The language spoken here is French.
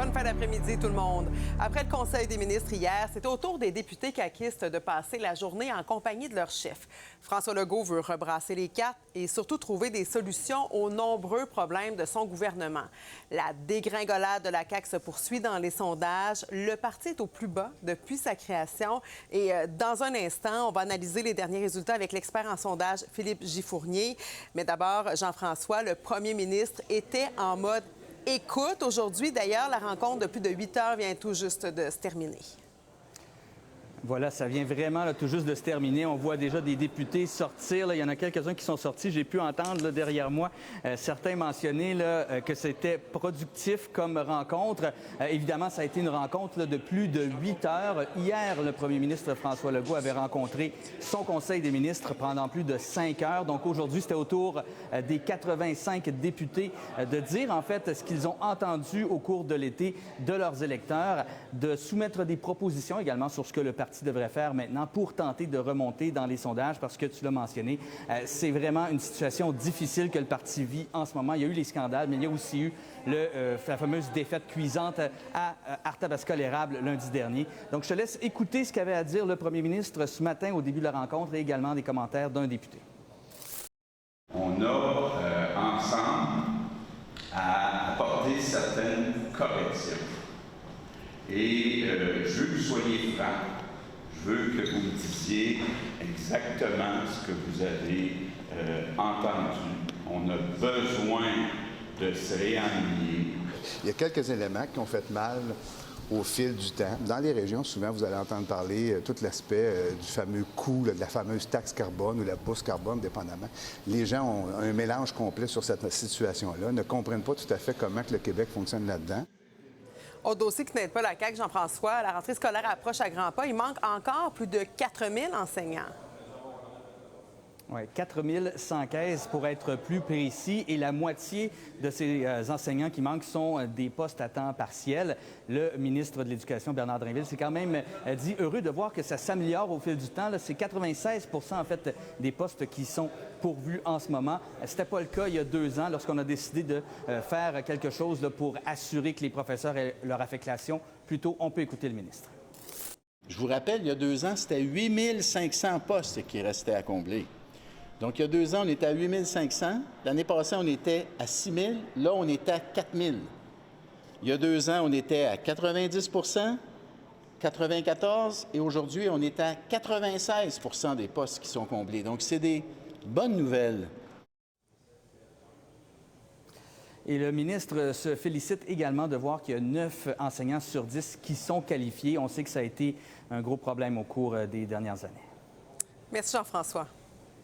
Bonne fin d'après-midi, tout le monde. Après le Conseil des ministres hier, c'est au tour des députés caquistes de passer la journée en compagnie de leur chef. François Legault veut rebrasser les cartes et surtout trouver des solutions aux nombreux problèmes de son gouvernement. La dégringolade de la CAQ se poursuit dans les sondages. Le parti est au plus bas depuis sa création. Et dans un instant, on va analyser les derniers résultats avec l'expert en sondage Philippe Giffournier. Mais d'abord, Jean-François, le premier ministre était en mode écoute aujourd'hui. D'ailleurs, la rencontre de plus de 8 heures vient tout juste de se terminer. Voilà, ça vient vraiment tout juste de se terminer. On voit déjà des députés sortir. Il y en a quelques-uns qui sont sortis. J'ai pu entendre derrière moi certains mentionner que c'était productif comme rencontre. Évidemment, ça a été une rencontre de plus de 8 heures. Hier, le premier ministre François Legault avait rencontré son conseil des ministres pendant plus de 5 heures. Donc aujourd'hui, c'était au tour des 85 députés de dire en fait ce qu'ils ont entendu au cours de l'été de leurs électeurs, de soumettre des propositions également sur ce que le parti devrait faire maintenant pour tenter de remonter dans les sondages parce que tu l'as mentionné, c'est vraiment une situation difficile que le parti vit en ce moment. Il y a eu les scandales, mais il y a aussi eu la fameuse défaite cuisante à Arthabasca-l'Érable lundi dernier. Donc, je te laisse écouter ce qu'avait à dire le premier ministre ce matin au début de la rencontre et également des commentaires d'un député. On a ensemble à apporter certaines corrections. Et je veux que vous soyez francs. Je veux que vous me disiez exactement ce que vous avez entendu. On a besoin de se réaligner. Il y a quelques éléments qui ont fait mal au fil du temps. Dans les régions, souvent, vous allez entendre parler tout l'aspect du fameux coût, de la fameuse taxe carbone ou la bourse carbone, dépendamment. Les gens ont un mélange complet sur cette situation-là, ne comprennent pas tout à fait comment que le Québec fonctionne là-dedans. Autre dossier qui n'aide pas la CAQ, Jean-François, la rentrée scolaire approche à grands pas. Il manque encore plus de 4000 enseignants. Oui, 4115 pour être plus précis. Et la moitié de ces enseignants qui manquent sont des postes à temps partiel. Le ministre de l'Éducation, Bernard Drinville, s'est quand même dit heureux de voir que ça s'améliore au fil du temps. C'est 96 en fait des postes qui sont pourvus en ce moment. Ce n'était pas le cas il y a 2 ans lorsqu'on a décidé de faire quelque chose pour assurer que les professeurs aient leur affectation. Plutôt, on peut écouter le ministre. Je vous rappelle, il y a 2 ans, c'était 8500 postes qui restaient à combler. Donc, il y a 2 ans, on était à 8500. L'année passée, on était à 6000. Là, on est à 4000. Il y a 2 ans, on était à 90 94 et aujourd'hui, on est à 96 des postes qui sont comblés. Donc, c'est des bonnes nouvelles. Et le ministre se félicite également de voir qu'il y a 9 enseignants sur 10 qui sont qualifiés. On sait que ça a été un gros problème au cours des dernières années. Merci, Jean-François.